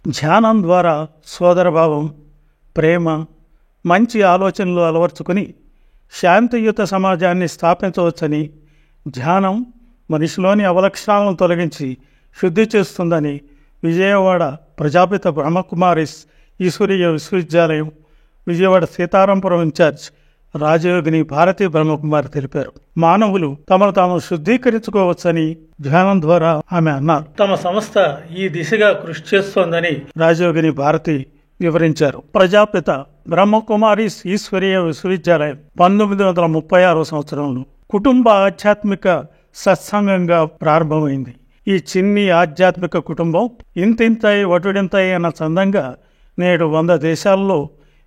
ధ్యానం ద్వారా సోదరభావం, ప్రేమ, మంచి ఆలోచనలు అలవర్చుకుని శాంతియుత సమాజాన్ని స్థాపించవచ్చని, ధ్యానం మనిషిలోని అవలక్షణాలను తొలగించి శుద్ధి చేస్తుందని విజయవాడ ప్రజాపిత బ్రహ్మకుమారిస్ ఈశ్వరీయ విశ్వవిద్యాలయం విజయవాడ సీతారాంపురం ఇన్ఛార్జ్ రాజయోగిని భారతీ బ్రహ్మకుమారి తెలిపారు. మానవులు తమను తాము శుద్ధీకరించుకోవచ్చని ధ్యానం ద్వారా ఆమె అన్నారు. తమ సంస్థ ఈ దిశగా కృషి చేస్తోందని రాజయోగిని భారతి వివరించారు. ప్రజాపిత బ్రహ్మకుమారిస్ ఈశ్వరీయ విశ్వవిద్యాలయం 1936 సంవత్సరంలో కుటుంబ ఆధ్యాత్మిక సత్సంగంగా ప్రారంభమైంది. ఈ చిన్ని ఆధ్యాత్మిక కుటుంబం ఇంతింతై వటుడింతై అన్న చందంగా నేడు 100 దేశాల్లో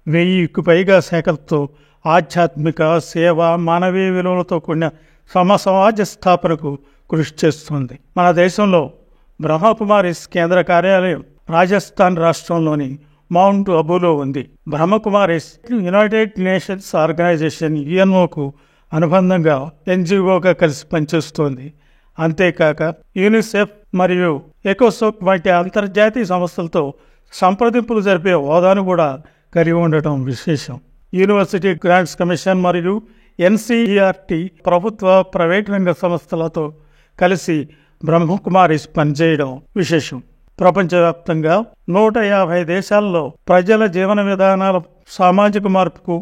1000కు పైగా శాఖలతో ఆధ్యాత్మిక సేవ, మానవీయ విలువలతో కూడిన సమాజ స్థాపనకు కృషి చేస్తుంది. మన దేశంలో బ్రహ్మకుమారిస్ కేంద్ర కార్యాలయం రాజస్థాన్ రాష్ట్రంలోని మౌంట్ అబూలో ఉంది. బ్రహ్మకుమారిస్ యునైటెడ్ నేషన్స్ ఆర్గనైజేషన్ యుఎన్ఓకు అనుబంధంగా ఎన్జిఓగా కలిసి పనిచేస్తోంది. అంతేకాక యూనిసెఫ్ మరియు ఎకోసోక్ వంటి అంతర్జాతీయ సంస్థలతో సంప్రదింపులు జరిపే హోదాను కూడా కలిగి ఉండటం విశేషం. యూనివర్సిటీ గ్రాంట్స్ కమిషన్ మరియు ఎన్సిఈఆర్టీ ప్రభుత్వ, ప్రైవేట్ రంగ సంస్థలతో కలిసి బ్రహ్మకుమారిస్ పనిచేయడం విశేషం. ప్రపంచవ్యాప్తంగా 150 దేశాల్లో ప్రజల జీవన విధానాల సామాజిక మార్పుకు,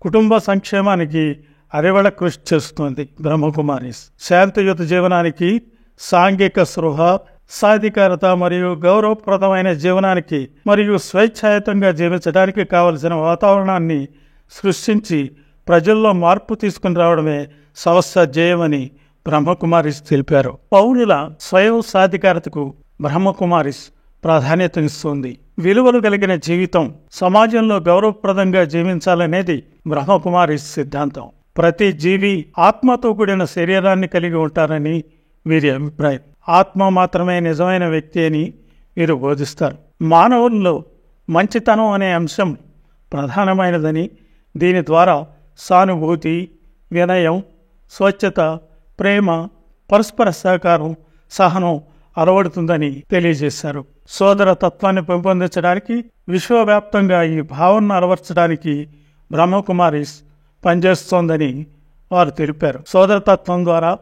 కుటుంబ సంక్షేమానికి అరివళ కృషి చేస్తోంది. బ్రహ్మకుమారిస్ శాంతియుత జీవనానికి, సాంఘిక స్పృహ, సాధికారత మరియు గౌరవప్రదమైన జీవనానికి మరియు స్వేచ్ఛాయుతంగా జీవించడానికి కావలసిన వాతావరణాన్ని సృష్టించి ప్రజల్లో మార్పు తీసుకుని రావడమే సంస్థ ధ్యేయమని బ్రహ్మకుమారిస్ తెలిపారు. పౌరుల స్వయం సాధికారతకు బ్రహ్మకుమారిస్ ప్రాధాన్యతనిస్తుంది. విలువలు కలిగిన జీవితం, సమాజంలో గౌరవప్రదంగా జీవించాలనేది బ్రహ్మకుమారిస్ సిద్ధాంతం. ప్రతి జీవి ఆత్మతో కూడిన శరీరాన్ని కలిగి ఉంటారని వీరి అభిప్రాయం. ఆత్మ మాత్రమే నిజమైన వ్యక్తి అని వీరు బోధిస్తారు. మానవుల్లో మంచితనం అనే అంశం ప్రధానమైనదని, దీని ద్వారా సానుభూతి, వినయం, స్వచ్ఛత, ప్రేమ, పరస్పర సహకారం, సహనం అలవడుతుందని తెలియజేశారు. సోదర తత్వాన్ని పెంపొందించడానికి, విశ్వవ్యాప్తంగా ఈ భావనను అలవర్చడానికి బ్రహ్మకుమారిస్ పనిచేస్తోందని వారు తెలిపారు. సోదరతత్వం ద్వారా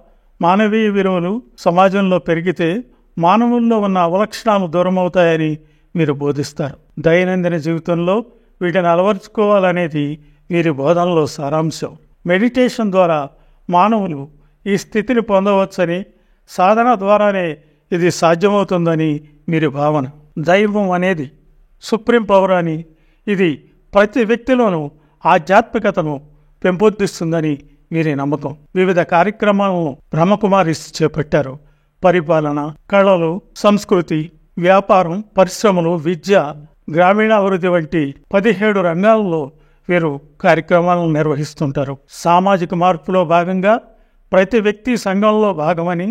మానవీయ విలువలు సమాజంలో పెరిగితే మానవుల్లో ఉన్న అవలక్షణాలు దూరమవుతాయని వీరు బోధిస్తారు. దైనందిన జీవితంలో వీటిని అలవర్చుకోవాలనేది వీరి బోధనలో సారాంశం. మెడిటేషన్ ద్వారా మానవులు ఈ స్థితిని పొందవచ్చని, సాధన ద్వారానే ఇది సాధ్యమవుతుందని వీరి భావన. దైవం అనేది సుప్రీం పవర్ అని, ఇది ప్రతి వ్యక్తిలోనూ ఆధ్యాత్మికతను పెంపొందిస్తుందని వీరి నమ్మకం. వివిధ కార్యక్రమాలను బ్రహ్మకుమారిస్ చేపట్టారు. పరిపాలన, కళలు, సంస్కృతి, వ్యాపారం, పరిశ్రమలు, విద్య, గ్రామీణాభివృద్ధి వంటి 17 రంగాలలో వీరు కార్యక్రమాలను నిర్వహిస్తుంటారు. సామాజిక మార్పులో భాగంగా ప్రతి వ్యక్తి సంఘంలో భాగమని,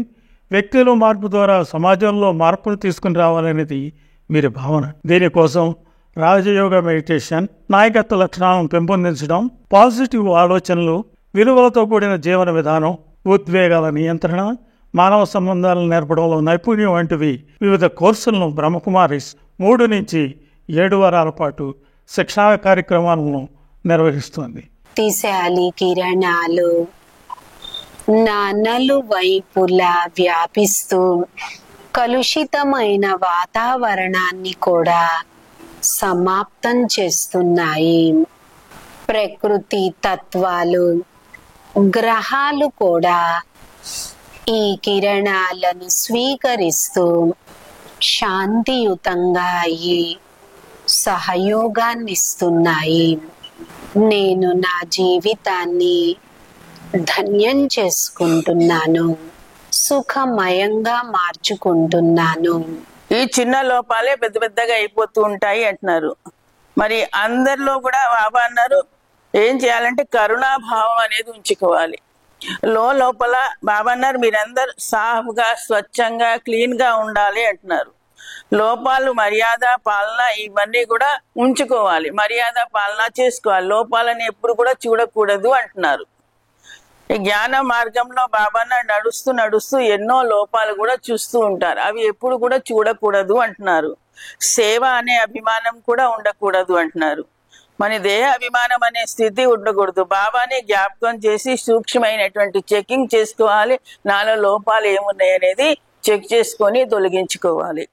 వ్యక్తిలో మార్పు ద్వారా సమాజంలో మార్పును తీసుకుని రావాలనేది వీరి భావన. దీనికోసం రాజయోగ మెడిటేషన్, నాయకత్వ లక్షణాలను పెంపొందించడం, పాజిటివ్ ఆలోచనలు, విలువలతో కూడిన జీవన విధానం, ఉద్వేగాల నియంత్రణ, మానవ సంబంధాలను నేర్పడంలో నైపుణ్యం వంటివి వివిధ కోర్సులను బ్రహ్మకుమారిస్ 3 నుంచి 7 వారాల పాటు శిక్షణా కార్యక్రమాలను నిర్వహిస్తోంది. తీశాలి కిరణాలు నానలు వైపులా వ్యాపిస్తూ కలుషితమైన వాతావరణాన్ని కూడా సమాప్తం చేస్తున్నాయి. ప్రకృతి తత్వాలు, గ్రహాలు కూడా ఈ కిరణాలను స్వీకరిస్తూ శాంతియుతంగా అయ్యి సహయోగాన్ని ఇస్తున్నాయి. నేను నా జీవితాన్ని ధన్యం చేసుకుంటున్నాను, సుఖమయంగా మార్చుకుంటున్నాను. ఈ చిన్న లోపాలే పెద్ద పెద్దగా అయిపోతూ ఉంటాయి అంటున్నారు. మరి అందరిలో కూడా బాబా అన్నారు ఏం చేయాలంటే కరుణాభావం అనేది ఉంచుకోవాలి. లోపల బాబా అన్నారు మీరందరూ సాఫ్గా, స్వచ్ఛంగా, క్లీన్గా ఉండాలి అంటున్నారు. లోపాలు, మర్యాద, పాలన ఇవన్నీ కూడా ఉంచుకోవాలి, మర్యాద పాలన చేసుకోవాలి. లోపాలని ఎప్పుడు కూడా చూడకూడదు అంటున్నారు. ఈ జ్ఞాన మార్గంలో బాబాన్న నడుస్తూ నడుస్తూ ఎన్నో లోపాలు కూడా చూస్తూ ఉంటారు. అవి ఎప్పుడు కూడా చూడకూడదు అంటున్నారు. సేవ అనే అభిమానం కూడా ఉండకూడదు అంటున్నారు. మన దేహ అభిమానం అనే స్థితి ఉండకూడదు. బాబాని జ్ఞాపకం చేసి సూక్ష్మమైనటువంటి చెకింగ్ చేసుకోవాలి. నాలో లోపాలు ఏమున్నాయి అనేది చెక్ చేసుకొని తొలగించుకోవాలి.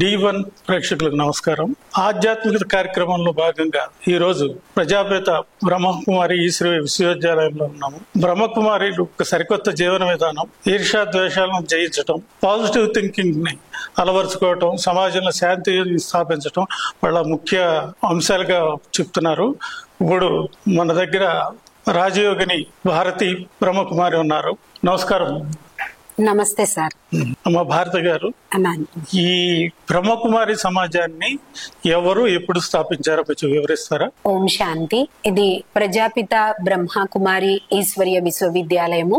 D1 ప్రేక్షకులకు నమస్కారం. ఆధ్యాత్మికత కార్యక్రమంలో భాగంగా ఈ రోజు ప్రజాపిత బ్రహ్మకుమారి ఈశ్వరీయ విశ్వవిద్యాలయంలో ఉన్నాము. బ్రహ్మకుమారిలు ఒక సరికొత్త జీవన విధానం, ఈర్ష్యా ద్వేషాలను జయించడం, పాజిటివ్ థింకింగ్ ని అలవరుచుకోవటం, సమాజంలో శాంతి స్థాపించడం వాళ్ళ ముఖ్య అంశాలుగా చెప్తున్నారు. ఇప్పుడు మన దగ్గర రాజయోగిని భారతి బ్రహ్మకుమారి ఉన్నారు. నమస్కారం. నమస్తే సార్. అమ్మ భారతి గారు, ఈ బ్రహ్మకుమారి సమాజాన్ని ఎవరు ఎప్పుడు స్థాపించారో కొంచెం వివరిస్తారా? ఓం శాంతి. ఇది ప్రజాపిత బ్రహ్మకుమారి ఈశ్వరీయ విశ్వవిద్యాలయము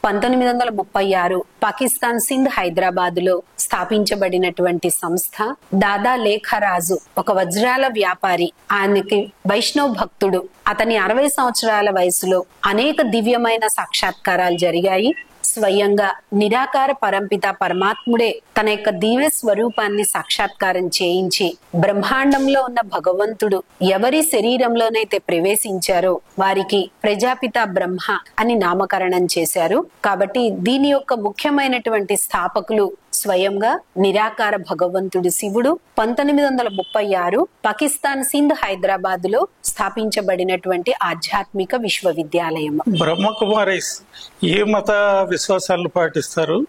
1936 పాకిస్తాన్ సింధ్ హైదరాబాద్ లో స్థాపించబడినటువంటి సంస్థ. దాదా లేఖరాజు ఒక వజ్రాల వ్యాపారి, ఆయనకి వైష్ణవ్ భక్తుడు. అతని 60 సంవత్సరాల వయసులో అనేక దివ్యమైన సాక్షాత్కారాలు జరిగాయి. స్వయంగా నిరాకార పరంపిత పరమాత్ముడే తన యొక్క దివ్య స్వరూపాన్ని సాక్షాత్కారం చేయించి బ్రహ్మాండంలో ఉన్న భగవంతుడు ఎవరి శరీరంలోనైతే ప్రవేశించారో వారికి ప్రజాపిత బ్రహ్మ అని నామకరణం చేశారు. కాబట్టి దీని యొక్క ముఖ్యమైనటువంటి స్థాపకులు స్వయంగా నిరాకార భగవంతుడు శివుడు. 1936 పాకిస్తాన్ సింధ్ హైదరాబాద్ లో స్థాపించబడినటువంటి ఆధ్యాత్మిక విశ్వవిద్యాలయం. బ్రహ్మకుమారి ఏ మత విశ్వాసాలను పాటిస్తారు?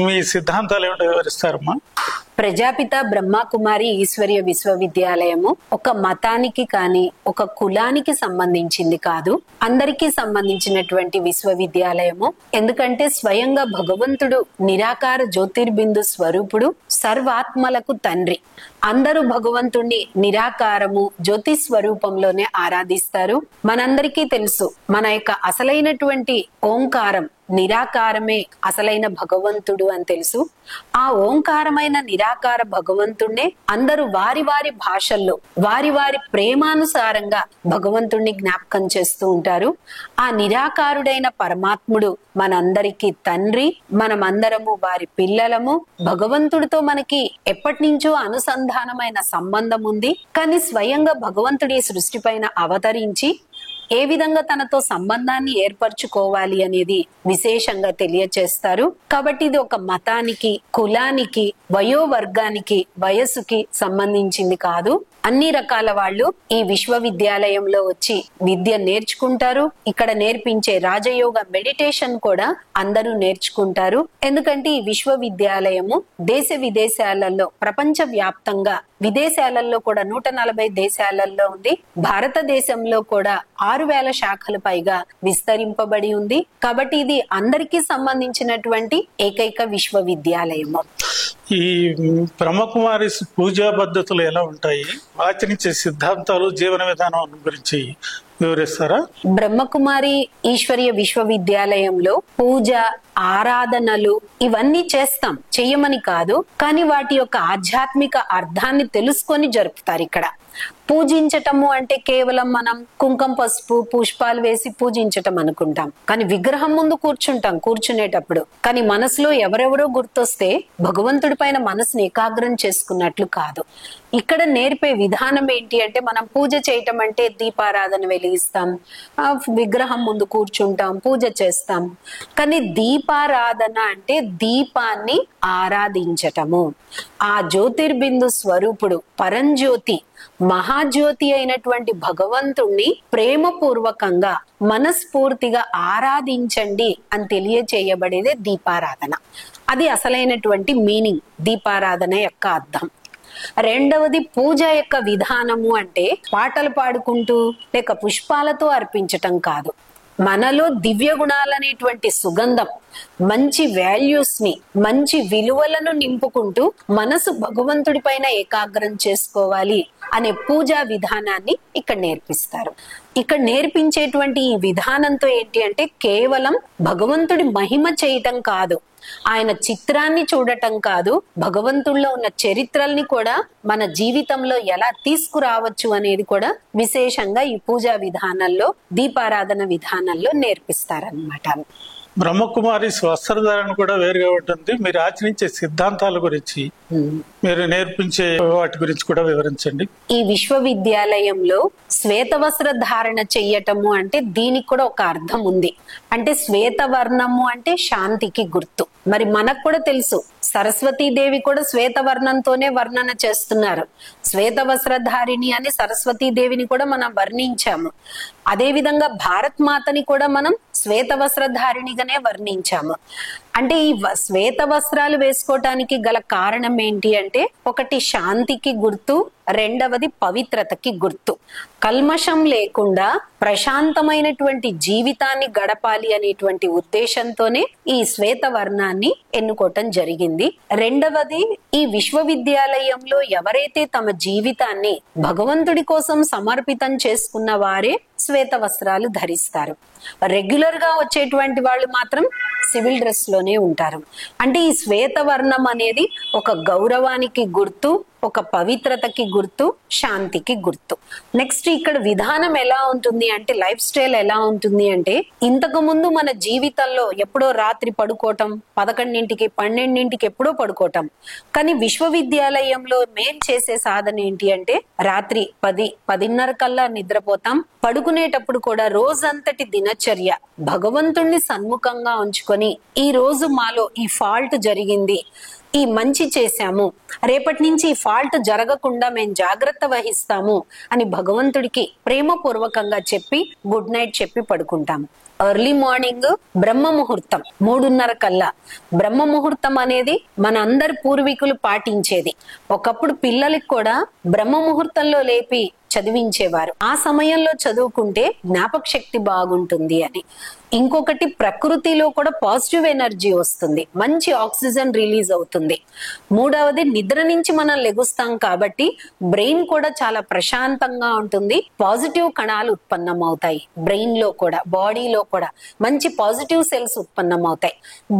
మీ సిద్ధాంతాలు ఏమిటో వివరిస్తారమ్మా? ప్రజాపిత బ్రహ్మకుమారి ఈశ్వరీయ విశ్వవిద్యాలయము ఒక మతానికి కానీ ఒక కులానికి సంబంధించింది కాదు, అందరికీ సంబంధించినటువంటి విశ్వవిద్యాలయము. ఎందుకంటే స్వయంగా భగవంతుడు నిరాకార జ్యోతిర్బిందు స్వరూపుడు, సర్వాత్మలకు తండ్రి. అందరూ భగవంతుణ్ణి నిరాకారము జ్యోతి స్వరూపంలోనే ఆరాధిస్తారు. మనందరికీ తెలుసు మన యొక్క అసలైనటువంటి ఓంకారం నిరాకారమే అసలైన భగవంతుడు అని తెలుసు. ఆ ఓంకారమైన నిరాకార భగవంతుణ్ణే అందరూ వారి వారి భాషల్లో వారి వారి ప్రేమానుసారంగా భగవంతుణ్ణి జ్ఞాపకం చేస్తూ ఉంటారు. ఆ నిరాకారుడైన పరమాత్ముడు మనందరికీ తండ్రి, మనమందరము వారి పిల్లలము. భగవంతుడితో మనకి ఎప్పటి నుంచో అనుసంధానమైన సంబంధం ఉంది. కానీ స్వయంగా భగవంతుడి సృష్టి పైన అవతరించి ఏ విధంగా తనతో సంబంధాన్ని ఏర్పరచుకోవాలి అనేది విశేషంగా తెలియచేస్తారు. కాబట్టి ఇది ఒక మతానికి, కులానికి, వయోవర్గానికి, వయస్సుకి సంబంధించింది కాదు. అన్ని రకాల వాళ్ళు ఈ విశ్వవిద్యాలయంలో వచ్చి విద్య నేర్చుకుంటారు. ఇక్కడ నేర్పించే రాజయోగ మెడిటేషన్ కూడా అందరూ నేర్చుకుంటారు. ఎందుకంటే ఈ విశ్వవిద్యాలయము దేశ విదేశాలలో, ప్రపంచ వ్యాప్తంగా విదేశాలలో కూడా 140 దేశాలలో ఉంది. భారతదేశంలో కూడా 6000 శాఖలు పైగా విస్తరింపబడి ఉంది. కాబట్టి ఇది అందరికీ సంబంధించినటువంటి ఏకైక విశ్వవిద్యాలయము. ఈ బ్రహ్మకుమారి పూజా పద్ధతులు ఎలా ఉంటాయి, ఆచరించే సిద్ధాంతాలు, జీవన విధానం గురించి వివరిస్తారా? బ్రహ్మకుమారి ఈశ్వరీయ విశ్వవిద్యాలయంలో పూజ, ఆరాధనలు ఇవన్నీ చేస్తాం, చెయ్యమని కాదు, కానీ వాటి యొక్క ఆధ్యాత్మిక అర్థాన్ని తెలుసుకొని జరుపుతారు. ఇక్కడ పూజించటము అంటే కేవలం మనం కుంకుమ పసుపు పుష్పాలు వేసి పూజించటం అనుకుంటాం, కానీ విగ్రహం ముందు కూర్చుంటాం కూర్చునేటప్పుడు, కానీ మనసులో ఎవరెవరో గుర్తొస్తే భగవంతుడి పైన మనసుని ఏకాగ్రం చేసుకున్నట్లు కాదు. ఇక్కడ నేర్పే విధానం ఏంటి అంటే, మనం పూజ చేయటం అంటే దీపారాధన వెలిగిస్తాం, విగ్రహం ముందు కూర్చుంటాం, పూజ చేస్తాం, కానీ దీపారాధన అంటే దీపాన్ని ఆరాధించటము. ఆ జ్యోతిర్బిందు స్వరూపుడు పరంజ్యోతి మహాజ్యోతి అయినటువంటి భగవంతుణ్ణి ప్రేమపూర్వకంగా మనస్ఫూర్తిగా ఆరాధించండి అని తెలియచేయబడేదే దీపారాధన. అది అసలైనటువంటి మీనింగ్, దీపారాధన యొక్క అర్థం. రెండవది పూజ యొక్క విధానము అంటే పాటలు పాడుకుంటూ లేక పుష్పాలతో అర్పించటం కాదు. మనలో దివ్య గుణాలనేటువంటి సుగంధం, మంచి వాల్యూస్ ని, మంచి విలువలను నింపుకుంటూ మనసు భగవంతుడి పైన ఏకాగ్రం చేసుకోవాలి అనే పూజా విధానాన్ని ఇక్కడ నేర్పిస్తారు. ఇక్కడ నేర్పించేటువంటి ఈ విధానంతో ఏంటి అంటే, కేవలం భగవంతుడి మహిమ చేయటం కాదు, ఆయన చిత్రాన్ని చూడటం కాదు, భగవంతుల్లో ఉన్న చరిత్రల్ని కూడా మన జీవితంలో ఎలా తీసుకురావచ్చు అనేది కూడా విశేషంగా ఈ పూజా విధానంలో, దీపారాధన విధానంలో నేర్పిస్తారన్నమాట. బ్రహ్మకుమారి వస్త్రధారణ కూడా వేరుగా ఉంటుంది. మీరు ఆచరించే సిద్ధాంతాల గురించి, మీరు నేర్పించే వాటి గురించి కూడా వివరించండి. ఈ విశ్వవిద్యాలయంలో శ్వేత వస్త్ర ధారణ చెయ్యటము అంటే దీనికి కూడా ఒక అర్థం ఉంది. అంటే శ్వేతవర్ణము అంటే శాంతికి గుర్తు. మరి మనకు కూడా తెలుసు, సరస్వతీదేవి కూడా శ్వేతవర్ణంతోనే వర్ణన చేస్తున్నారు. శ్వేత వస్త్రధారిణి అని సరస్వతీదేవిని కూడా మనం వర్ణించాము. అదే విధంగా భారత్ మాతని కూడా మనం శ్వేత వస్త్రధారిణిగానే వర్ణించాము. అంటే ఈ శ్వేత వస్త్రాలు వేసుకోవటానికి గల కారణం ఏంటి అంటే, ఒకటి శాంతికి గుర్తు, రెండవది పవిత్రతకి గుర్తు. కల్మషం లేకుండా ప్రశాంతమైనటువంటి జీవితాన్ని గడపాలి అనేటువంటి ఉద్దేశంతోనే ఈ శ్వేత వర్ణాన్ని ఎన్నుకోవటం జరిగింది. రెండవది, ఈ విశ్వవిద్యాలయంలో ఎవరైతే తమ జీవితాన్ని భగవంతుడి కోసం సమర్పితం చేసుకున్న వారే శ్వేత వస్త్రాలు ధరిస్తారు. రెగ్యులర్ గా వచ్చేటువంటి వాళ్ళు మాత్రం సివిల్ డ్రెస్ లోనే ఉంటారు. అంటే ఈ శ్వేత వర్ణం అనేది ఒక గౌరవానికి గుర్తు, ఒక పవిత్రతకి గుర్తు, శాంతికి గుర్తు. నెక్స్ట్ ఇక్కడ విధానం ఎలా ఉంటుంది అంటే, లైఫ్ స్టైల్ ఎలా ఉంటుంది అంటే, ఇంతకు ముందు మన జీవితంలో ఎప్పుడో రాత్రి పడుకోవటం, 11ంటికి 12ంటికి ఎప్పుడో పడుకోవటం. కానీ విశ్వవిద్యాలయంలో మేం చేసే సాధన ఏంటి అంటే, రాత్రి 10-10:30 కల్లా నిద్రపోతాం. పడుకునేటప్పుడు కూడా రోజంతటి దినచర్య భగవంతుణ్ణి సన్ముఖంగా ఉంచుకొని, ఈ రోజు మాలో ఈ ఫాల్ట్ జరిగింది, ఈ మంచి చేశాము, రేపటి నుంచి ఈ ఫాల్ట్ జరగకుండా మేము జాగ్రత్త వహిస్తాము అని భగవంతుడికి ప్రేమపూర్వకంగా చెప్పి గుడ్ నైట్ చెప్పి పడుకుంటాము. ఎర్లీ మార్నింగ్ బ్రహ్మ ముహూర్తం 3:30 కల్లా. బ్రహ్మ ముహూర్తం అనేది మన అందరి పూర్వీకులు పాటించేది. ఒకప్పుడు పిల్లలకి కూడా బ్రహ్మ ముహూర్తంలో లేపి చదివించేవారు. ఆ సమయంలో చదువుకుంటే జ్ఞాపక శక్తి బాగుంటుంది అని. ఇంకొకటి, ప్రకృతిలో కూడా పాజిటివ్ ఎనర్జీ వస్తుంది, మంచి ఆక్సిజన్ రిలీజ్ అవుతుంది. మూడవది, నిద్ర నుంచి మనం లెగుస్తాం కాబట్టి బ్రెయిన్ కూడా చాలా ప్రశాంతంగా ఉంటుంది, పాజిటివ్ కణాలు ఉత్పన్నం అవుతాయి. బ్రెయిన్ లో కూడా, బాడీలో కూడా మంచి పాజిటివ్ సెల్స్ ఉత్పన్నం అవుతాయి.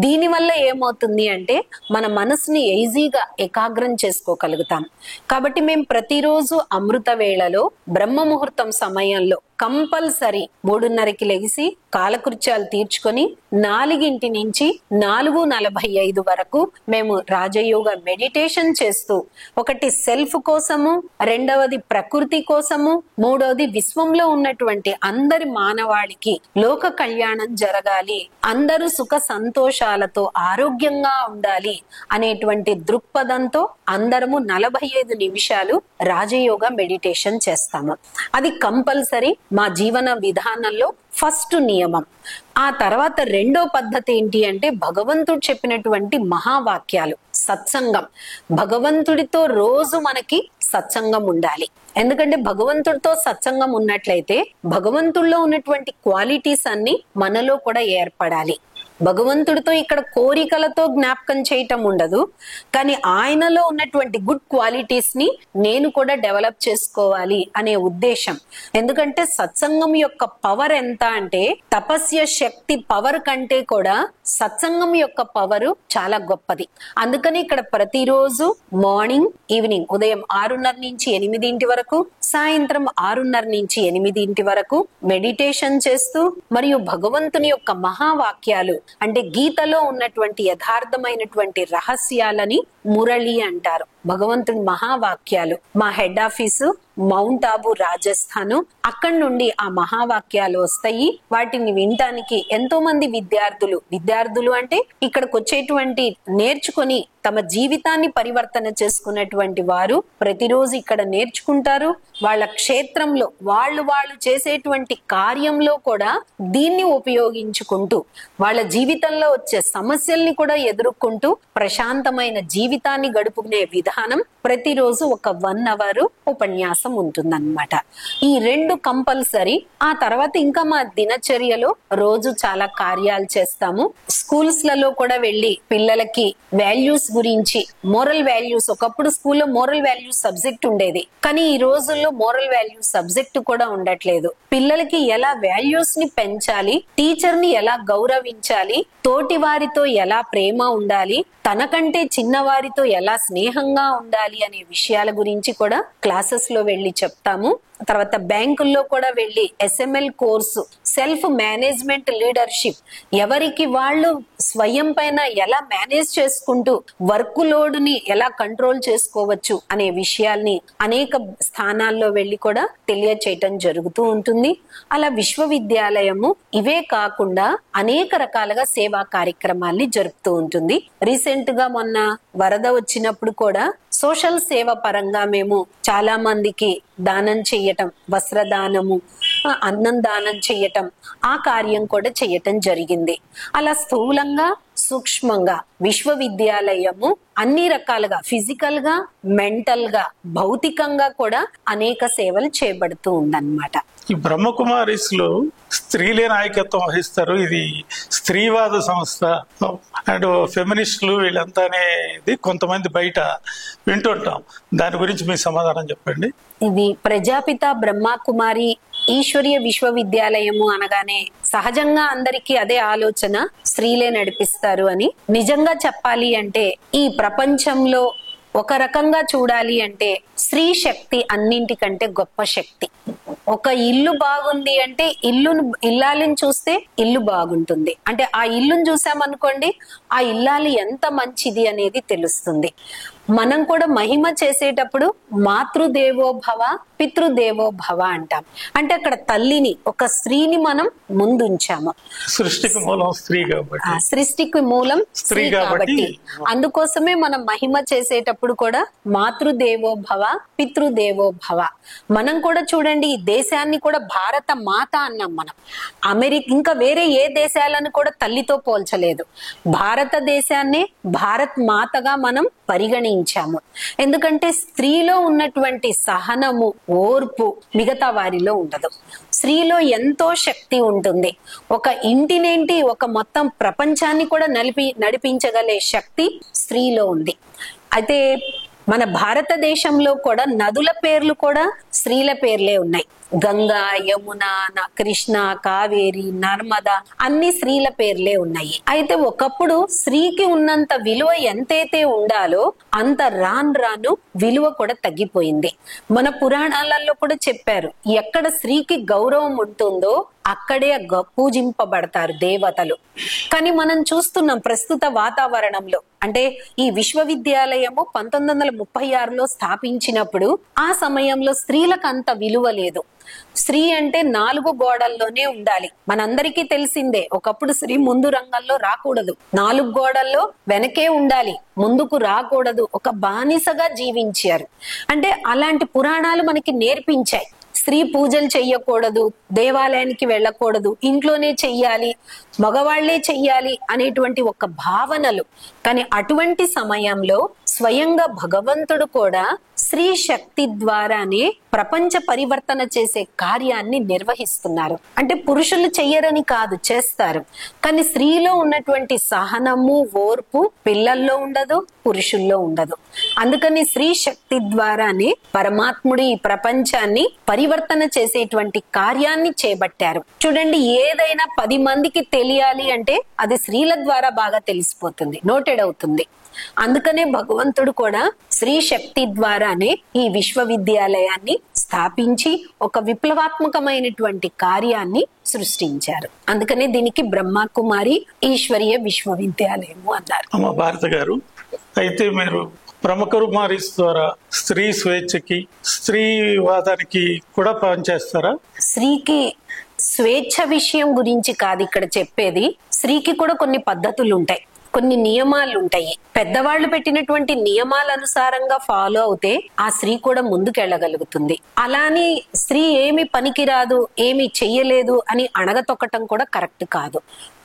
దీనివల్ల ఏమవుతుంది అంటే, మన మనసుని ఈజీగా ఏకాగ్రం చేసుకోగలుగుతాం. కాబట్టి మేము ప్రతిరోజు అమృత వేళలో బ్రహ్మ ముహూర్తం సమయంలో కంపల్సరీ 3:30కి లెగిసి కాలకృత్యాలు తీర్చుకొని 4 నుంచి 4:45 వరకు మేము రాజయోగ మెడిటేషన్ చేస్తూ, ఒకటి సెల్ఫ్ కోసము, రెండవది ప్రకృతి కోసము, మూడవది విశ్వంలో ఉన్నటువంటి అందరి మానవాళికి లోక కళ్యాణం జరగాలి, అందరూ సుఖ సంతోషాలతో ఆరోగ్యంగా ఉండాలి అనేటువంటి దృక్పథంతో అందరము 45 నిమిషాలు రాజయోగ మెడిటేషన్ చేస్తాము. అది కంపల్సరీ మా జీవన విధానంలో ఫస్ట్ నియమం. ఆ తర్వాత రెండో పద్ధతి ఏంటి అంటే, భగవంతుడు చెప్పినటువంటి మహావాక్యాలు, సత్సంగం. భగవంతుడితో రోజు మనకి సత్సంగం ఉండాలి. ఎందుకంటే భగవంతుడితో సత్సంగం ఉన్నట్లయితే భగవంతుడిలో ఉన్నటువంటి క్వాలిటీస్ అన్ని మనలో కూడా ఏర్పడాలి. భగవంతుడితో ఇక్కడ కోరికలతో జ్ఞాపకం చేయటం ఉండదు, కానీ ఆయనలో ఉన్నటువంటి గుడ్ క్వాలిటీస్ ని నేను కూడా డెవలప్ చేసుకోవాలి అనే ఉద్దేశం. ఎందుకంటే సత్సంగం యొక్క పవర్ ఎంత అంటే తపస్య శక్తి పవర్ కంటే కూడా సత్సంగం యొక్క పవర్ చాలా గొప్పది. అందుకని ఇక్కడ ప్రతిరోజు మార్నింగ్ ఈవినింగ్ ఉదయం 6:30 నుంచి 8 వరకు, సాయంత్రం 6:30 నుంచి 8 వరకు మెడిటేషన్ చేస్తూ మరియు భగవంతుని యొక్క మహావాక్యాలు అంటే గీతలో ఉన్నటువంటి యథార్థమైనటువంటి రహస్యాలని మురళి అంటారు. భగవంతుని మహావాక్యాలు. మా head office mount Abu Rajasthan, అక్కడి నుండి ఆ మహావాక్యాలు వస్తాయి. వాటిని వినటానికి ఎంతో మంది విద్యార్థులు అంటే ఇక్కడికి వచ్చేటువంటి నేర్చుకొని తమ జీవితాన్ని పరివర్తన చేసుకున్నటువంటి వారు ప్రతిరోజు ఇక్కడ నేర్చుకుంటారు. వాళ్ళ క్షేత్రంలో వాళ్ళు చేసేటువంటి కార్యంలో కూడా దీన్ని ఉపయోగించుకుంటూ వాళ్ళ జీవితంలో వచ్చే సమస్యల్ని కూడా ఎదుర్కొంటూ ప్రశాంతమైన జీవితాన్ని గడుపుకునే విధానం ప్రతిరోజు ఒక 1 అవర్ ఉపన్యాసం ఉంటుందన్నమాట. ఈ 2 కంపల్సరీ. ఆ తర్వాత ఇంకా మా దినచర్యలో రోజు చాలా కార్యాలు చేస్తాము. స్కూల్స్ లలో కూడా వెళ్ళి పిల్లలకి వాల్యూస్ గురించి, మోరల్ వాల్యూస్, ఒకప్పుడు స్కూల్లో మోరల్ వాల్యూస్ సబ్జెక్ట్ ఉండేది, కానీ ఈ రోజుల్లో మోరల్ వాల్యూస్ సబ్జెక్ట్ కూడా ఉండట్లేదు. పిల్లలకి ఎలా వాల్యూస్ ని పెంచాలి, టీచర్ ని ఎలా గౌరవించాలి, తోటి వారితో ఎలా ప్రేమ ఉండాలి, తనకంటే చిన్నవారితో ఎలా స్నేహంగా ఉండాలి అనే విషయాల గురించి కూడా క్లాసెస్ లో వెళ్ళి చెప్తాము. తర్వాత బ్యాంకుల్లో కూడా వెళ్ళి SML course, self management leadership, ఎవరికి వాళ్ళు స్వయం పైన ఎలా మేనేజ్ చేసుకుంటూ వర్క్ లోడ్ ని ఎలా కంట్రోల్ చేసుకోవచ్చు అనే విషయాల్ని అనేక స్థానాల్లో వెళ్ళి కూడా తెలియచేయటం జరుగుతూ ఉంటుంది. అలా విశ్వవిద్యాలయము ఇవే కాకుండా అనేక రకాలుగా సేవా కార్యక్రమాల్ని జరుపుతూ ఉంటుంది. రీసెంట్ గా మొన్న వరద వచ్చినప్పుడు కూడా సోషల్ సేవ పరంగా మేము చాలా మందికి దానం చెయ్యటం, వస్త్రదానము, అన్నం దానం చెయ్యటం, ఆ కార్యం కూడా చెయ్యటం జరిగింది. అలా స్థూలంగా సూక్ష్మంగా విశ్వవిద్యాలయము అన్ని రకాలుగా ఫిజికల్ గా, మెంటల్ గా, భౌతికంగా కూడా అనేక సేవలు చేయబడుతూ ఉందన్నమాట. ఈ బ్రహ్మకుమారీస్ లో స్త్రీలే నాయకత్వం వహిస్తారు. ఇది స్త్రీవాద సంస్థ అండ్ ఫెమినిస్టులు వీళ్ళంతా అనేది కొంతమంది బయట వింటుంటాం. దాని గురించి మీ సమాధానం చెప్పండి. ఇది ప్రజాపిత బ్రహ్మకుమారి ఈశ్వరీయ విశ్వవిద్యాలయము అనగానే సహజంగా అందరికీ అదే ఆలోచన, స్త్రీలే నడిపిస్తారు అని. నిజంగా చెప్పాలి అంటే ఈ ప్రపంచంలో ఒక రకంగా చూడాలి అంటే స్త్రీ శక్తి అన్నింటికంటే గొప్ప శక్తి. ఒక ఇల్లు బాగుంది అంటే ఇల్లాలిని చూస్తే ఇల్లు బాగుంటుంది. అంటే ఆ ఇల్లుని చూసామనుకోండి, ఆ ఇల్లాలి ఎంత మంచిది అనేది తెలుస్తుంది. మనం కూడా మహిమ చేసేటప్పుడు మాతృదేవో భవ, పితృదేవో భవ అంటాం. అంటే అక్కడ తల్లిని, ఒక స్త్రీని మనం ముందుంచాము. సృష్టికి మూలం స్త్రీ కాబట్టి, సృష్టికి మూలం స్త్రీ కాబట్టి అందుకోసమే మనం మహిమ చేసేటప్పుడు కూడా మాతృదేవో భవ, పితృదేవో భవ. మనం కూడా చూడండి, ఈ దేశాన్ని కూడా భారత మాత అన్నాం మనం. అమెరికా ఇంకా వేరే ఏ దేశాలను కూడా తల్లితో పోల్చలేదు. భారతదేశాన్ని భారత్ మాతగా మనం పరిగణించాము. ఎందుకంటే స్త్రీలో ఉన్నటువంటి సహనము, ఓర్పు మిగతా వారిలో ఉండదు. స్త్రీలో ఎంతో శక్తి ఉంటుంది. ఒక ఇంటినేంటి, ఒక మొత్తం ప్రపంచాన్ని కూడా నడిపించగలే శక్తి స్త్రీలో ఉంది. అయితే మన భారతదేశంలో కూడా నదుల పేర్లు కూడా స్త్రీల పేర్లే ఉన్నాయి. గంగా, యమున, కృష్ణ, కావేరి, నర్మద అన్ని స్త్రీల పేర్లే ఉన్నాయి. అయితే ఒకప్పుడు స్త్రీకి ఉన్నంత విలువ ఎంతైతే ఉండాలో అంత రాను విలువ కూడా తగ్గిపోయింది. మన పురాణాలలో కూడా చెప్పారు, ఎక్కడ స్త్రీకి గౌరవం ఉంటుందో అక్కడే పూజింపబడతారు దేవతలు. కానీ మనం చూస్తున్నాం ప్రస్తుత వాతావరణంలో, అంటే ఈ విశ్వవిద్యాలయము 1936లో స్థాపించినప్పుడు ఆ సమయంలో స్త్రీలకు అంత విలువ లేదు. స్త్రీ అంటే 4 గోడల్లోనే ఉండాలి. మనందరికీ తెలిసిందే, ఒకప్పుడు స్త్రీ ముందు రంగంలో రాకూడదు, 4 గోడల్లో వెనకే ఉండాలి, ముందుకు రాకూడదు, ఒక బానిసగా జీవించారు. అంటే అలాంటి పురాణాలు మనకి నేర్పించాయి. స్త్రీ పూజలు చెయ్యకూడదు, దేవాలయానికి వెళ్ళకూడదు, ఇంట్లోనే చెయ్యాలి, మగవాళ్లే చెయ్యాలి అనేటువంటి ఒక భావనలు. కానీ అటువంటి సమయంలో స్వయంగా భగవంతుడు కూడా స్త్రీ శక్తి ద్వారానే ప్రపంచ పరివర్తన చేసే కార్యాన్ని నిర్వహిస్తున్నారు. అంటే పురుషులు చెయ్యరని కాదు, చేస్తారు. కానీ స్త్రీలో ఉన్నటువంటి సహనము, ఓర్పు పిల్లల్లో ఉండదు, పురుషుల్లో ఉండదు. అందుకని స్త్రీ శక్తి ద్వారానే పరమాత్ముడు ఈ ప్రపంచాన్ని పరివర్తన చేసేటువంటి కార్యాన్ని చేపట్టారు. చూడండి, ఏదైనా 10 మందికి తెలియాలి అంటే అది స్త్రీల ద్వారా బాగా తెలిసిపోతుంది, నోటెడ్ అవుతుంది. అందుకనే భగవంతుడు కూడా స్త్రీ శక్తి ద్వారానే ఈ విశ్వవిద్యాలయాన్ని స్థాపించి ఒక విప్లవాత్మకమైనటువంటి కార్యాన్ని సృష్టించారు. అందుకనే దీనికి బ్రహ్మకుమారి ఈశ్వరీయ విశ్వవిద్యాలయము అన్నారు. అమ్మ భారత గారు, అయితే మీరు బ్రహ్మకుమారి ద్వారా స్త్రీ స్వేచ్ఛకి, స్త్రీవాదానికి కూడా పనిచేస్తారా? స్త్రీకి స్వేచ్ఛ విషయం గురించి కాదు ఇక్కడ చెప్పేది. స్త్రీకి కూడా కొన్ని పద్ధతులు ఉంటాయి, కొన్ని నియమాలు ఉంటాయి. పెద్దవాళ్ళు పెట్టినటువంటి నియమాల అనుసారంగా ఫాలో అవుతే ఆ స్త్రీ కూడా ముందుకెళ్ళగలుగుతుంది. అలాని స్త్రీ ఏమి పనికిరాదు, ఏమి చెయ్యలేదు అని అణగతొక్కటం కూడా కరెక్ట్ కాదు.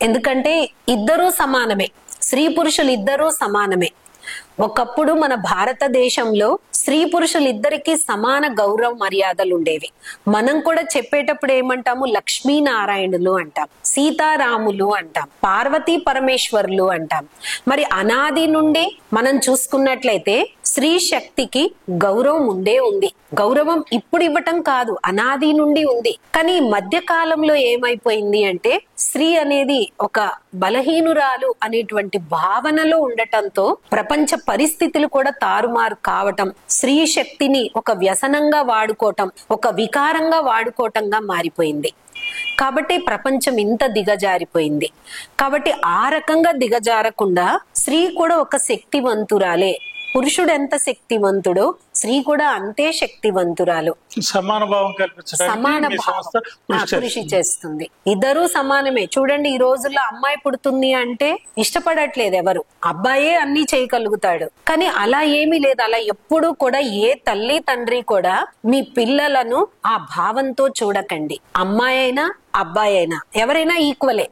ఎందుకంటే ఇద్దరూ సమానమే, స్త్రీ పురుషులు ఇద్దరూ సమానమే. ఒకప్పుడు మన భారతదేశంలో స్త్రీ పురుషులిద్దరికీ సమాన గౌరవ మర్యాదలు ఉండేవి. మనం కూడా చెప్పేటప్పుడు ఏమంటాము? లక్ష్మీనారాయణులు అంటాం, సీతారాములు అంటాం, పార్వతీ పరమేశ్వరులు అంటాం. మరి అనాది నుండి మనం చూసుకున్నట్లయితే స్త్రీ శక్తికి గౌరవం ఉండే ఉంది. గౌరవం ఇప్పుడు ఇవ్వటం కాదు, అనాది నుండి ఉంది. కానీ ఈ మధ్య కాలంలో ఏమైపోయింది అంటే స్త్రీ అనేది ఒక బలహీనురాలు అనేటువంటి భావనలో ఉండటంతో ప్రపంచ పరిస్థితులు కూడా తారుమారు కావటం, స్త్రీ శక్తిని ఒక వ్యసనంగా వాడుకోవటం, ఒక వికారంగా వాడుకోవటంగా మారిపోయింది. కాబట్టి ప్రపంచం ఇంత దిగజారిపోయింది. కాబట్టి ఆ రకంగా దిగజారకుండా స్త్రీ కూడా ఒక శక్తివంతురాలే. పురుషుడు ఎంత శక్తివంతుడో స్త్రీ కూడా అంతే శక్తివంతురాలు. సమాన భావం కల్పించడానికి సమాన మీ సంస్థ కృషి చేస్తుంది. ఇద్దరూ సమానమే. చూడండి, ఈ రోజుల్లో అమ్మాయి పుడుతుంది అంటే ఇష్టపడట్లేదు ఎవరు, అబ్బాయే అన్ని చేయగలుగుతాడు. కానీ అలా ఏమీ లేదు. అలా ఎప్పుడు కూడా ఏ తల్లి తండ్రి కూడా మీ పిల్లలను ఆ భావంతో చూడకండి. అమ్మాయి అయినా అబ్బాయి అయినా ఎవరైనా ఈక్వలే.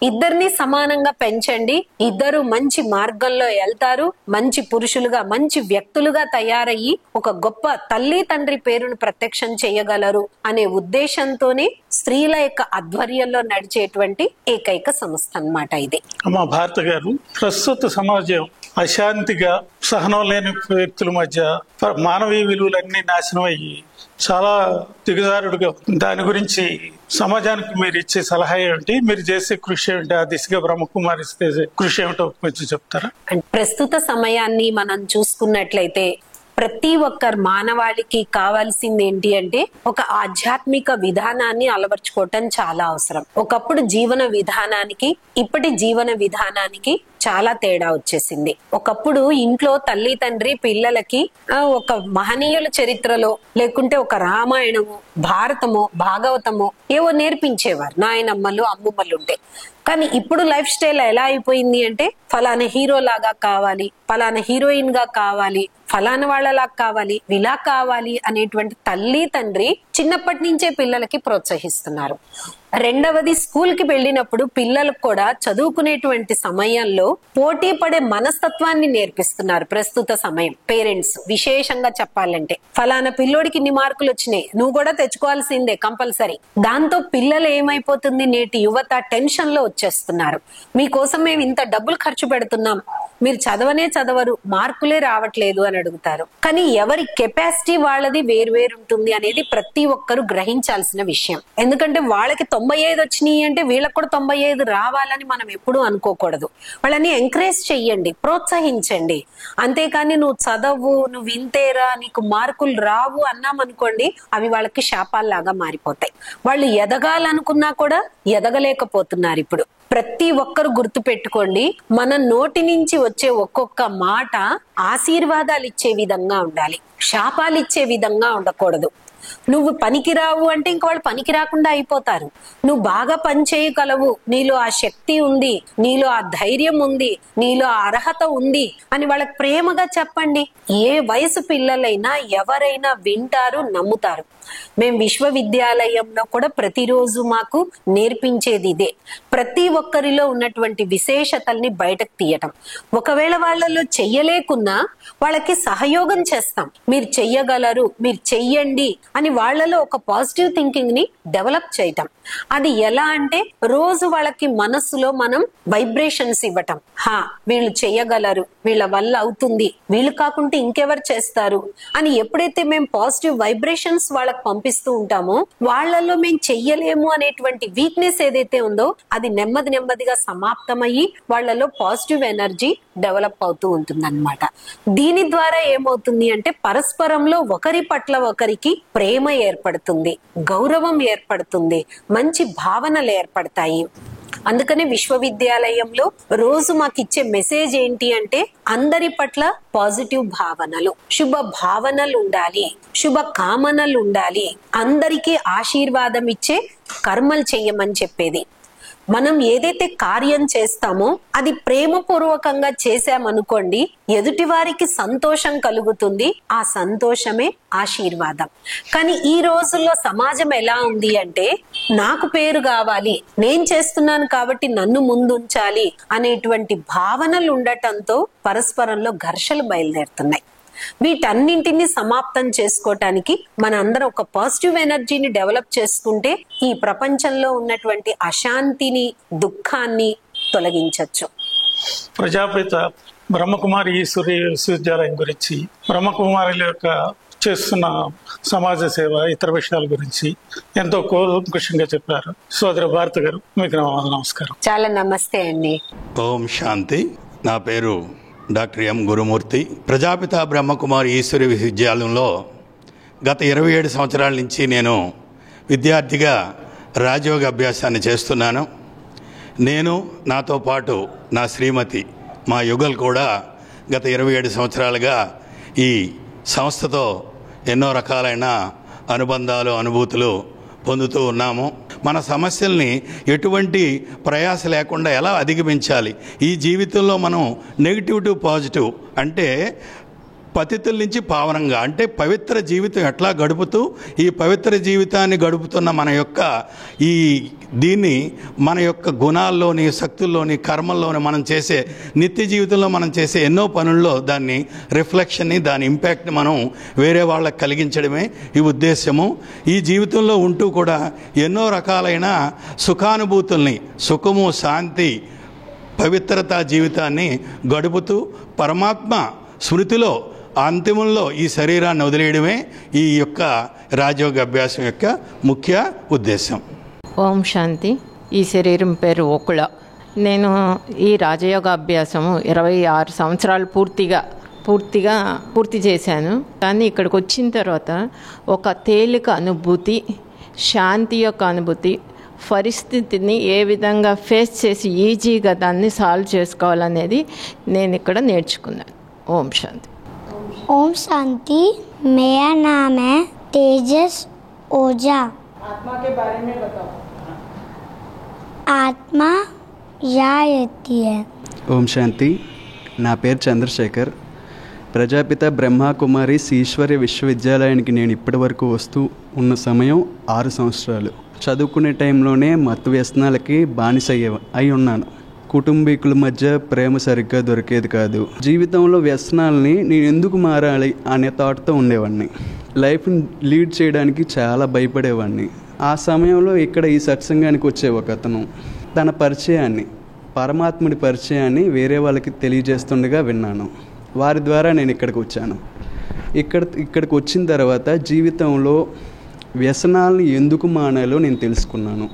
ఇద్దరిని సమానంగా పెంచండి. ఇద్దరు మంచి మార్గంలో వెళ్తారు, మంచి పురుషులుగా, మంచి వ్యక్తులుగా తయారయ్యి ఒక గొప్ప తల్లి తండ్రి పేరును ప్రత్యక్షం చేయగలరు అనే ఉద్దేశంతోనే స్త్రీల యొక్క ఆధ్వర్యంలో నడిచేటువంటి ఏకైక సంస్థ అన్నమాట ఇది. అమ్మా భారత గారు, ప్రస్తుత సమాజం అశాంతిగా, సహనం లేని వ్యక్తుల మధ్య మానవీయ విలువలన్నీ నాశనం అయ్యి చాలా దిగజారుడుగా, దాని గురించి సమాజానికి మీరు ఇచ్చే సలహా ఏమిటి? మీరు చేసే కృషి ఏమిటి? ఆ దిశగా బ్రహ్మకుమారి చేసే కృషి ఏమిటో కొంచెం చెప్తారా? ప్రస్తుత సమయాన్ని మనం చూసుకున్నట్లయితే ప్రతి ఒక్కరు మానవాళికి కావాల్సింది ఏంటి అంటే ఒక ఆధ్యాత్మిక విధానాన్ని అలవర్చుకోవటం చాలా అవసరం. ఒకప్పుడు జీవన విధానానికి ఇప్పటి జీవన విధానానికి చాలా తేడా వచ్చేసింది. ఒకప్పుడు ఇంట్లో తల్లి తండ్రి పిల్లలకి ఒక మహనీయుల చరిత్రలో లేకుంటే ఒక రామాయణము, భారతమో, భాగవతమో ఏవో నేర్పించేవారు నాయనమ్మలు, అమ్మమ్మలు ఉంటే. కానీ ఇప్పుడు లైఫ్ స్టైల్ ఎలా అయిపోయింది అంటే ఫలానా హీరో లాగా కావాలి, ఫలానా హీరోయిన్ గా కావాలి, ఫలానా వాళ్ళలా కావాలి, ఇలా కావాలి అనేటువంటి తల్లి తండ్రి చిన్నప్పటి నుంచే పిల్లలకి ప్రోత్సహిస్తున్నారు. రెండవది, స్కూల్ కి వెళ్ళినప్పుడు పిల్లలకు కూడా చదువుకునేటువంటి సమయంలో పోటీ పడే మనస్తత్వాన్ని నేర్పిస్తున్నారు. ప్రస్తుత సమయం పేరెంట్స్ విశేషంగా చెప్పాలంటే ఫలానా పిల్లోడికి ఇన్ని మార్కులు వచ్చినాయి, నువ్వు కూడా తెచ్చుకోవాల్సిందే కంపల్సరీ. దాంతో పిల్లలు ఏమైపోతుంది, నేటి యువత టెన్షన్ లో వచ్చేస్తున్నారు. మీకోసం మేము ఇంత డబ్బులు ఖర్చు పెడుతున్నాం, మీరు చదవనే చదవరు, మార్కులే రావట్లేదు అని అడుగుతారు. కానీ ఎవరి కెపాసిటీ వాళ్ళది వేరు ఉంటుంది అనేది ప్రతి ఒక్కరు గ్రహించాల్సిన విషయం. ఎందుకంటే వాళ్ళకి 95 వచ్చినాయి అంటే వీళ్ళకి కూడా 95 రావాలని మనం ఎప్పుడూ అనుకోకూడదు. వాళ్ళని ఎంకరేజ్ చెయ్యండి, ప్రోత్సహించండి. అంతేకాని నువ్వు చదవు, నువ్వు ఇంతేరా, నీకు మార్కులు రావు అన్నామనుకోండి, అవి వాళ్ళకి శాపాల్లాగా మారిపోతాయి. వాళ్ళు ఎదగాలనుకున్నా కూడా ఎదగలేకపోతున్నారు. ఇప్పుడు ప్రతి ఒక్కరు గుర్తు పెట్టుకోండి, మన నోటి నుంచి వచ్చే ఒక్కొక్క మాట ఆశీర్వాదాలు ఇచ్చే విధంగా ఉండాలి, శాపాలు ఇచ్చే విధంగా ఉండకూడదు. నువ్వు పనికిరావు అంటే ఇంక వాళ్ళు పనికి రాకుండా అయిపోతారు. నువ్వు బాగా పని చేయగలవు, నీలో ఆ శక్తి ఉంది, నీలో ఆ ధైర్యం ఉంది, నీలో ఆ అర్హత ఉంది అని వాళ్ళకి ప్రేమగా చెప్పండి. ఏ వయసు పిల్లలైనా ఎవరైనా వింటారు, నమ్ముతారు. మేము విశ్వవిద్యాలయంలో కూడా ప్రతిరోజు మాకు నేర్పించేది ఇదే. ప్రతి ఒక్కరిలో ఉన్నటువంటి విశేషతల్ని బయటకు తీయటం. ఒకవేళ వాళ్ళలో చెయ్యలేకున్నా వాళ్ళకి సహయోగం చేస్తాం. మీరు చెయ్యగలరు, మీరు చెయ్యండి అని వాళ్ళలో ఒక పాజిటివ్ థింకింగ్ ని డెవలప్ చేయటం. అది ఎలా అంటే రోజు వాళ్ళకి మనస్సులో మనం వైబ్రేషన్స్ ఇవ్వటం. వీళ్ళు చెయ్యగలరు, వీళ్ళ వల్ల అవుతుంది, వీళ్ళు కాకుంటే ఇంకెవరు చేస్తారు అని ఎప్పుడైతే మేము పాజిటివ్ వైబ్రేషన్స్ వాళ్ళకి పంపిస్తూ ఉంటామో వాళ్ళలో మేము చెయ్యలేము అనేటువంటి వీక్నెస్ ఏదైతే ఉందో అది నెమ్మదిగా సమాప్తమయ్యి వాళ్ళలో పాజిటివ్ ఎనర్జీ డెవలప్ అవుతూ ఉంటుంది అన్నమాట. దీని ద్వారా ఏమవుతుంది అంటే పరస్పరంలో ఒకరి పట్ల ఒకరికి ప్రేమ ఏర్పడుతుంది, గౌరవం ఏర్పడుతుంది, మంచి భావనలు ఏర్పడతాయి. అందుకనే విశ్వవిద్యాలయంలో రోజు మాకు ఇచ్చే మెసేజ్ ఏంటి అంటే అందరి పట్ల పాజిటివ్ భావనలు, శుభ భావనలు ఉండాలి, శుభ కామనలు ఉండాలి, అందరికీ ఆశీర్వాదం ఇచ్చే కర్మలు చెయ్యమని చెప్పేది. మనం ఏదైతే కార్యం చేస్తామో అది ప్రేమపూర్వకంగా చేశామనుకోండి, ఎదుటి వారికి సంతోషం కలుగుతుంది, ఆ సంతోషమే ఆశీర్వాదం. కానీ ఈ రోజుల్లో సమాజం ఎలా ఉంది అంటే నాకు పేరు కావాలి, నేను చేస్తున్నాను కాబట్టి నన్ను ముందుంచాలి అనేటువంటి భావనలు ఉండటంతో పరస్పరంలో ఘర్షణలు బయలుదేరుతున్నాయి. వీటన్నింటినీ సమాప్తం చేసుకోవటానికి మనందరం ఒక పాజిటివ్ ఎనర్జీని డెవలప్ చేసుకుంటే ఈ ప్రపంచంలో ఉన్నటువంటి అశాంతిని, దుఃఖాన్ని తొలగించవచ్చు. ప్రజాపిత బ్రహ్మకుమారి ఈశ్వరి విశ్వవిద్యాలయం గురించి, బ్రహ్మకుమారుల యొక్క చేస్తున్న సమాజ సేవ, ఇతర విషయాల గురించి ఎంతో కూలంకషంగా చెప్పారు. సోదరి భారతి గారు, మీకు నమస్కారం. చాలా నమస్తే అండి. ఓం శాంతి. నా పేరు డాక్టర్ ఎం గురుమూర్తి. ప్రజాపిత బ్రహ్మకుమారి ఈశ్వరి విశ్వవిద్యాలయంలో గత 27 సంవత్సరాల నుంచి నేను విద్యార్థిగా రాజయోగ అభ్యాసాన్ని చేస్తున్నాను. నేను, నాతో పాటు నా శ్రీమతి, మా యుగల్ కూడా గత 27 సంవత్సరాలుగా ఈ సంస్థతో ఎన్నో రకాలైన అనుబంధాలు, అనుభూతులు పొందుతూ ఉన్నాము. మన సమస్యల్ని ఎటువంటి ప్రయాస లేకుండా ఎలా అధిగమించాలి, ఈ జీవితంలో మనం నెగిటివ్ టు పాజిటివ్ అంటే పతితుల నుంచి పావనంగా అంటే పవిత్ర జీవితం ఎట్లా గడుపుతూ ఈ పవిత్ర జీవితాన్ని గడుపుతున్న మన యొక్క దీన్ని మన యొక్క గుణాల్లోని, శక్తుల్లోని, కర్మల్లోని మనం చేసే నిత్య జీవితంలో మనం చేసే ఎన్నో పనుల్లో దాన్ని రిఫ్లెక్షన్ని, దాని ఇంపాక్ట్ని మనం వేరే వాళ్ళకి కలిగించడమే ఈ ఉద్దేశము. ఈ జీవితంలో ఉంటూ కూడా ఎన్నో రకాలైన సుఖానుభూతుల్ని, సుఖము, శాంతి, పవిత్రత జీవితాన్ని గడుపుతూ పరమాత్మ స్మృతిలో అంతిమంలో ఈ శరీరాన్ని వదిలేయడమే ఈ యొక్క రాజయోగ అభ్యాసం యొక్క ముఖ్య ఉద్దేశం. ఓం శాంతి. ఈ శరీరం పేరు ఓకుళ. నేను ఈ రాజయోగ అభ్యాసము 26 సంవత్సరాలు పూర్తి చేశాను. కానీ ఇక్కడికి వచ్చిన తర్వాత ఒక తేలిక అనుభూతి, శాంతి యొక్క అనుభూతి, పరిస్థితిని ఏ విధంగా ఫేస్ చేసి ఈజీగా దాన్ని సాల్వ్ చేసుకోవాలనేది నేను ఇక్కడ నేర్చుకున్నాను. ఓం శాంతి. ओम शांति। मेरा नाम है तेजस ओझा। आत्मा के बारे में बताओ। आत्मा यहाँ रहती है। ఓం శాంతి. నా పేరు చంద్రశేఖర్. ప్రజాపిత బ్రహ్మకుమారి ఈశ్వరి విశ్వవిద్యాలయానికి నేను ఇప్పటి వరకు వస్తూ ఉన్న సమయం 6 సంవత్సరాలు. చదువుకునే టైంలోనే మత్తు వ్యసనాలకి బానిస అయి ఉన్నాను. కుటుంబీకుల మధ్య ప్రేమ సరిగ్గా దొరికేది కాదు. జీవితంలో వ్యసనాలని నేను ఎందుకు మారాలి అనే థాట్తో ఉండేవాడిని. లైఫ్ని లీడ్ చేయడానికి చాలా భయపడేవాడిని. ఆ సమయంలో ఇక్కడ ఈ సత్సంగానికి వచ్చే ఒక అతను తన పరిచయాన్ని, పరమాత్ముడి పరిచయాన్ని వేరే వాళ్ళకి తెలియజేస్తుండగా విన్నాను. వారి ద్వారా నేను ఇక్కడికి వచ్చాను. ఇక్కడికి వచ్చిన తర్వాత జీవితంలో వ్యసనాలను ఎందుకు మానాలో నేను తెలుసుకున్నాను.